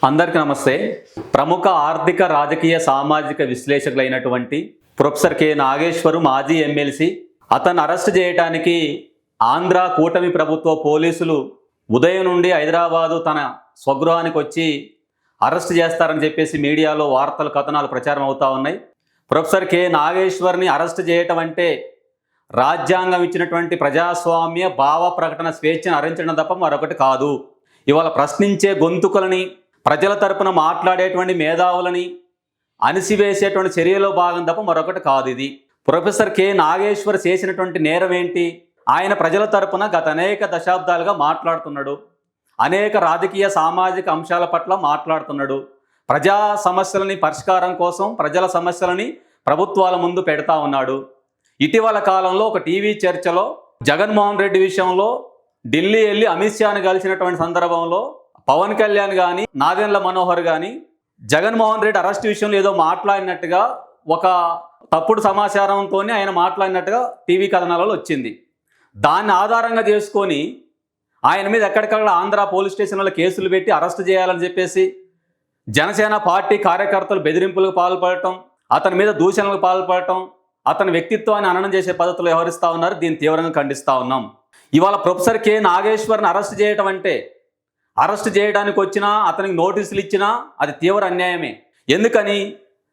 అందరికీ నమస్తే. ప్రముఖ ఆర్థిక రాజకీయ సామాజిక విశ్లేషకులైనటువంటి ప్రొఫెసర్ కె నాగేశ్వరు మాజీ ఎమ్మెల్సీ అతను అరెస్ట్ చేయడానికి ఆంధ్ర కూటమి ప్రభుత్వ పోలీసులు ఉదయం నుండి హైదరాబాదు తన స్వగృహానికి వచ్చి అరెస్ట్ చేస్తారని చెప్పేసి మీడియాలో వార్తలు కథనాలు ప్రచారం అవుతా ఉన్నాయి. ప్రొఫెసర్ కె నాగేశ్వర్ని అరెస్ట్ చేయటం అంటే రాజ్యాంగం ఇచ్చినటువంటి ప్రజాస్వామ్య భావ ప్రకటన స్వేచ్ఛను హరించడం తప్ప మరొకటి కాదు. ఇవాళ ప్రశ్నించే గొంతుకలని, ప్రజల తరపున మాట్లాడేటువంటి మేధావులని అణిసివేసేటువంటి చర్యలో భాగం తప్ప మరొకటి కాదు. ఇది ప్రొఫెసర్ కె నాగేశ్వర్ చేసినటువంటి నేరం ఏంటి? ఆయన ప్రజల తరపున గత అనేక దశాబ్దాలుగా మాట్లాడుతున్నాడు, అనేక రాజకీయ సామాజిక అంశాల పట్ల మాట్లాడుతున్నాడు, ప్రజా సమస్యలని పరిష్కారం కోసం ప్రజల సమస్యలని ప్రభుత్వాల ముందు పెడతా ఉన్నాడు. ఇటీవల కాలంలో ఒక టీవీ చర్చలో జగన్మోహన్ రెడ్డి విషయంలో ఢిల్లీ వెళ్ళి అమిత్ షాని కలిసినటువంటి సందర్భంలో పవన్ కళ్యాణ్ కానీ నాదెండ్ల మనోహర్ కానీ జగన్మోహన్ రెడ్డి అరెస్ట్ విషయంలో ఏదో మాట్లాడినట్టుగా ఒక తప్పుడు సమాచారంతో ఆయన మాట్లాడినట్టుగా టీవీ కథనాలలో వచ్చింది. దాన్ని ఆధారంగా చేసుకొని ఆయన మీద ఎక్కడికక్కడ ఆంధ్ర పోలీస్ స్టేషన్లో కేసులు పెట్టి అరెస్ట్ చేయాలని చెప్పేసి జనసేన పార్టీ కార్యకర్తలు బెదిరింపులకు పాల్పడటం, అతని మీద దూషణలకు పాల్పడటం, అతని వ్యక్తిత్వాన్ని హననం చేసే పద్ధతిలో వ్యవహరిస్తూ ఉన్నారు. దీన్ని తీవ్రంగా ఖండిస్తూ ఉన్నాం. ఇవాళ ప్రొఫెసర్ కె నాగేశ్వర్ని అరెస్ట్ చేయడం అంటే, అరెస్ట్ చేయడానికి వచ్చినా అతనికి నోటీసులు ఇచ్చినా అది తీవ్ర అన్యాయమే. ఎందుకని?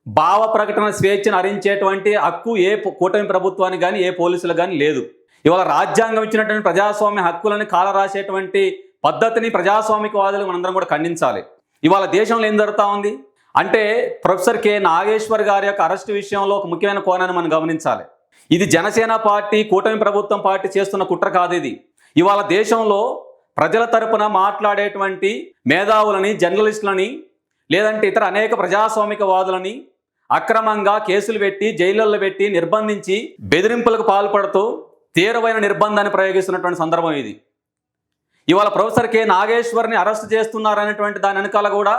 భావ ప్రకటన స్వేచ్ఛను హరించేటువంటి హక్కు ఏ కూటమి ప్రభుత్వానికి కానీ ఏ పోలీసులకు కానీ లేదు. ఇవాళ రాజ్యాంగం ఇచ్చినటువంటి ప్రజాస్వామ్య హక్కులను కాలరాసేటువంటి పద్ధతిని ప్రజాస్వామికవాదులు మనందరం కూడా ఖండించాలి. ఇవాళ దేశంలో ఏం జరుగుతూ ఉంది అంటే, ప్రొఫెసర్ కె నాగేశ్వర్ గారి యొక్క అరెస్టు విషయంలో ఒక ముఖ్యమైన కోణాన్ని మనం గమనించాలి. ఇది జనసేన పార్టీ కూటమి ప్రభుత్వం పార్టీ చేస్తున్న కుట్ర కాదు. ఇది ఇవాళ దేశంలో ప్రజల తరపున మాట్లాడేటువంటి మేధావులని, జర్నలిస్టులని, లేదంటే ఇతర అనేక ప్రజాస్వామికవాదులని అక్రమంగా కేసులు పెట్టి జైళ్ళల్లో పెట్టి నిర్బంధించి బెదిరింపులకు పాల్పడుతూ తీవ్రమైన నిర్బంధాన్ని ప్రయోగిస్తున్నటువంటి సందర్భం ఇది. ఇవాళ ప్రొఫెసర్ కె నాగేశ్వర్ని అరెస్ట్ చేస్తున్నారనేటువంటి దాని వెనకాల కూడా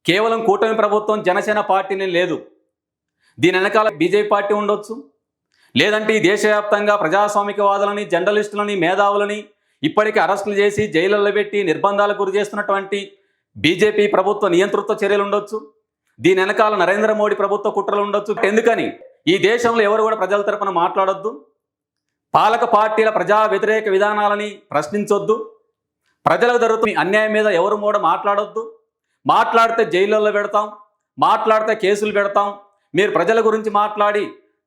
కేవలం కూటమి ప్రభుత్వం జనసేన పార్టీని లేదు. దీని వెనకాల బీజేపీ పార్టీ ఉండొచ్చు, లేదంటే ఈ దేశవ్యాప్తంగా ప్రజాస్వామికవాదులని, జర్నలిస్టులని, మేధావులని ఇప్పటికీ అరెస్టులు చేసి జైళ్ళల్లో పెట్టి నిర్బంధాలకు గురి చేస్తున్నటువంటి బీజేపీ ప్రభుత్వ నియంతృత్వ చర్యలు ఉండొచ్చు. దీని వెనకాల నరేంద్ర మోడీ ప్రభుత్వ కుట్రలు ఉండొచ్చు. ఎందుకని ఈ దేశంలో ఎవరు కూడా ప్రజల తరపున మాట్లాడొద్దు, పాలక పార్టీల ప్రజా వ్యతిరేక విధానాలని ప్రశ్నించొద్దు, ప్రజలకు జరుగుతున్న అన్యాయం మీద ఎవరు కూడా మాట్లాడొద్దు. మాట్లాడితే జైళ్ళల్లో పెడతాం, మాట్లాడితే కేసులు పెడతాం. మీరు ప్రజల గురించి మాట్లాడి,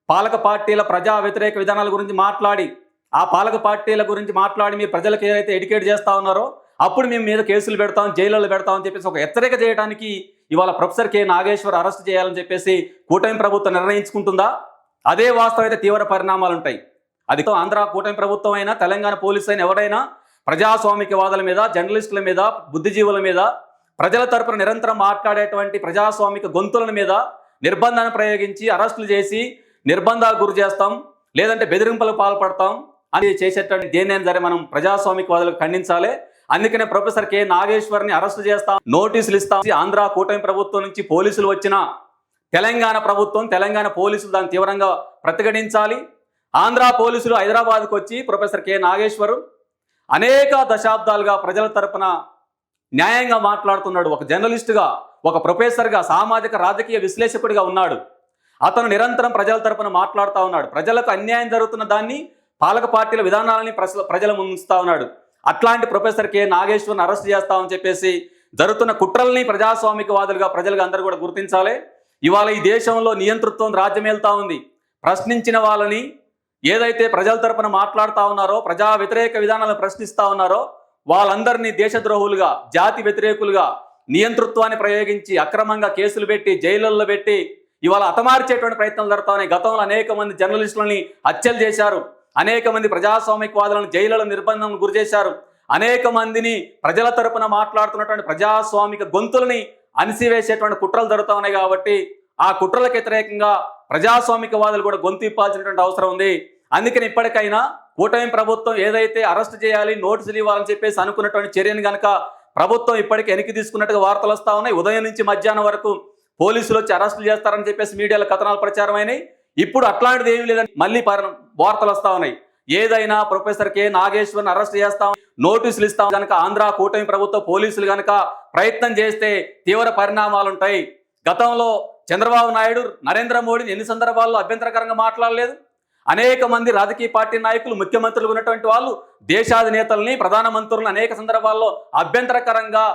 పాలక పార్టీల ప్రజా వ్యతిరేక విధానాల గురించి మాట్లాడి, ఆ పాలక పార్టీల గురించి మాట్లాడి మీరు ప్రజలకు ఏదైతే ఎడ్యుకేట్ చేస్తూ ఉన్నారో అప్పుడు మేము మీద కేసులు పెడతాం, జైళ్ళల్లో పెడతాం అని చెప్పేసి ఒక హెచ్చరిక చేయడానికి ఇవాళ ప్రొఫెసర్ కె నాగేశ్వర్ అరెస్ట్ చేయాలని చెప్పేసి కూటమి ప్రభుత్వం నిర్ణయించుకుంటుందా? అదే వాస్తవం అయితే తీవ్ర పరిణామాలు ఉంటాయి. అది ఆంధ్ర కూటమి ప్రభుత్వం అయినా, తెలంగాణ పోలీసు అయినా, ఎవరైనా ప్రజాస్వామికవాదుల మీద, జర్నలిస్టుల మీద, బుద్ధిజీవుల మీద, ప్రజల తరపున నిరంతరం మాట్లాడేటువంటి ప్రజాస్వామిక గొంతుల మీద నిర్బంధాన్ని ప్రయోగించి అరెస్టులు చేసి నిర్బంధాలకు గురి చేస్తాం, లేదంటే బెదిరింపులకు పాల్పడతాం అని చేసేటువంటి దేన్నైనా సరే మనం ప్రజాస్వామికవాదులకు ఖండించాలి. అందుకనే ప్రొఫెసర్ కె నాగేశ్వర్ని అరెస్ట్ చేస్తాం, నోటీసులు ఇస్తాం. ఆంధ్ర కూటమి ప్రభుత్వం నుంచి పోలీసులు వచ్చిన తెలంగాణ ప్రభుత్వం, తెలంగాణ పోలీసులు దాన్ని తీవ్రంగా ప్రతిఘటించాలి. ఆంధ్ర పోలీసులు హైదరాబాద్కు వచ్చి ప్రొఫెసర్ కె నాగేశ్వర్ అనేక దశాబ్దాలుగా ప్రజల తరపున న్యాయంగా మాట్లాడుతున్నాడు. ఒక జర్నలిస్టుగా, ఒక ప్రొఫెసర్గా, సామాజిక రాజకీయ విశ్లేషకుడిగా ఉన్నాడు. అతను నిరంతరం ప్రజల తరపున మాట్లాడుతూ ఉన్నాడు. ప్రజలకు అన్యాయం జరుగుతున్న దాన్ని, పాలక పార్టీల విధానాలని ప్రజల ముందుస్తూ ఉన్నాడు. అట్లాంటి ప్రొఫెసర్ కె నాగేశ్వర్ని అరెస్ట్ చేస్తామని చెప్పేసి జరుగుతున్న కుట్రల్ని ప్రజాస్వామికవాదులుగా ప్రజలుగా అందరూ కూడా గుర్తించాలి. ఇవాళ ఈ దేశంలో నియంతృత్వం రాజ్యమేలుతా ఉంది. ప్రశ్నించిన వాళ్ళని, ఏదైతే ప్రజల తరపున మాట్లాడుతూ ఉన్నారో, ప్రజా వ్యతిరేక విధానాలను ప్రశ్నిస్తూ ఉన్నారో వాళ్ళందరినీ దేశద్రోహులుగా, జాతి వ్యతిరేకులుగా, నియంతృత్వాన్ని ప్రయోగించి అక్రమంగా కేసులు పెట్టి జైళ్ళల్లో పెట్టి ఇవాళ హతమార్చేటువంటి ప్రయత్నాలు జరుగుతా ఉన్నాయి. గతంలో అనేక మంది జర్నలిస్టులని హత్యలు చేశారు, అనేక మంది ప్రజాస్వామికవాదులను జైళ్ళలో నిర్బంధం గురి చేశారు, అనేక మందిని ప్రజల తరపున మాట్లాడుతున్నటువంటి ప్రజాస్వామిక గొంతులని అణిసివేసేటువంటి కుట్రలు జరుగుతూ ఉన్నాయి. కాబట్టి ఆ కుట్రలకు వ్యతిరేకంగా ప్రజాస్వామికవాదులు కూడా గొంతు ఇప్పాల్సినటువంటి అవసరం ఉంది. అందుకని ఇప్పటికైనా కూటమి ప్రభుత్వం ఏదైతే అరెస్ట్ చేయాలి, నోటీసులు ఇవ్వాలని చెప్పేసి అనుకున్నటువంటి చర్యను కనుక ప్రభుత్వం ఇప్పటికీ వెనక్కి తీసుకున్నట్టుగా వార్తలు వస్తూ ఉన్నాయి. ఉదయం నుంచి మధ్యాహ్నం వరకు పోలీసులు వచ్చి అరెస్టులు చేస్తారని చెప్పేసి మీడియాలో కథనాలు ప్రచారం అయినాయి. ఇప్పుడు అట్లాంటిది ఏమీ లేదని మళ్ళీ వార్తలు వస్తూ ఉన్నాయి. ఏదైనా ప్రొఫెసర్ కె నాగేశ్వర్ని అరెస్ట్ చేస్తాం, నోటీసులు ఇస్తాం కనుక ఆంధ్ర కూటమి ప్రభుత్వ పోలీసులు కనుక ప్రయత్నం చేస్తే తీవ్ర పరిణామాలు ఉంటాయి. గతంలో చంద్రబాబు నాయుడు నరేంద్ర మోడీని ఎన్ని సందర్భాల్లో అభ్యంతరకరంగా మాట్లాడలేదు? అనేక మంది రాజకీయ పార్టీ నాయకులు, ముఖ్యమంత్రులు ఉన్నటువంటి వాళ్ళు దేశాధినేతల్ని, ప్రధానమంత్రులను అనేక సందర్భాల్లో అభ్యంతరకరంగా,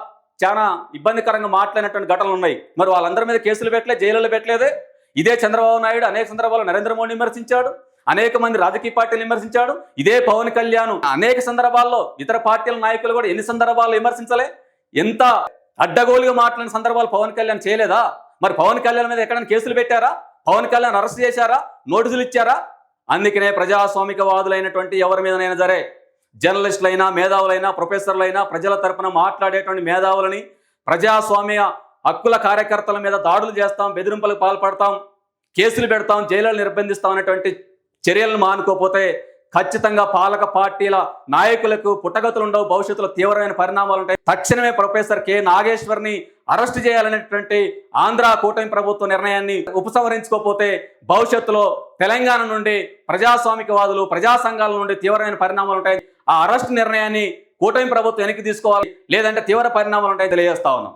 చాలా ఇబ్బందికరంగా మాట్లాడినటువంటి ఘటనలు ఉన్నాయి. మరి వాళ్ళందరి మీద కేసులు పెట్టలేదు, జైలులో పెట్టలేదే? ఇదే చంద్రబాబు నాయుడు అనేక సందర్భాల్లో నరేంద్ర మోడీని విమర్శించాడు, అనేక మంది రాజకీయ పార్టీలు విమర్శించాడు. ఇదే పవన్ కళ్యాణ్ అనేక సందర్భాల్లో ఇతర పార్టీల నాయకులు కూడా ఎన్ని సందర్భాల్లో విమర్శించలే? ఎంత అడ్డగోలుగా మాట్లాడిన సందర్భాలు పవన్ కళ్యాణ్ చేయలేదా? మరి పవన్ కళ్యాణ్ మీద ఎక్కడైనా కేసులు పెట్టారా? పవన్ కళ్యాణ్ అరెస్ట్ చేశారా? నోటీసులు ఇచ్చారా? అందుకనే ప్రజాస్వామికవాదులైనటువంటి ఎవరి మీదనైనా సరే, జర్నలిస్టులైనా, మేధావులైనా, ప్రొఫెసర్లైనా, ప్రజల తరపున మాట్లాడేటువంటి మేధావులని, ప్రజాస్వామ్య హక్కుల కార్యకర్తల మీద దాడులు చేస్తాం, బెదిరింపులకు పాల్పడతాం, కేసులు పెడతాం, జైలులు నిర్బంధిస్తాం అనేటువంటి చర్యలను మానుకోకపోతే ఖచ్చితంగా పాలక పార్టీల నాయకులకు పుట్టగతులు ఉండవు, భవిష్యత్తులో తీవ్రమైన పరిణామాలు ఉంటాయి. తక్షణమే ప్రొఫెసర్ కె నాగేశ్వర్ని అరెస్ట్ చేయాలనేటువంటి ఆంధ్ర కూటమి ప్రభుత్వ నిర్ణయాన్ని ఉపసంహరించుకోకపోతే భవిష్యత్తులో తెలంగాణ నుండి ప్రజాస్వామికవాదులు, ప్రజా సంఘాల నుండి తీవ్రమైన పరిణామాలు ఉంటాయి. ఆ అరెస్ట్ నిర్ణయాన్ని కూటమి ప్రభుత్వం వెనక్కి తీసుకోవాలి, లేదంటే తీవ్ర పరిణామాలు ఉంటాయి తెలియజేస్తా ఉన్నాం.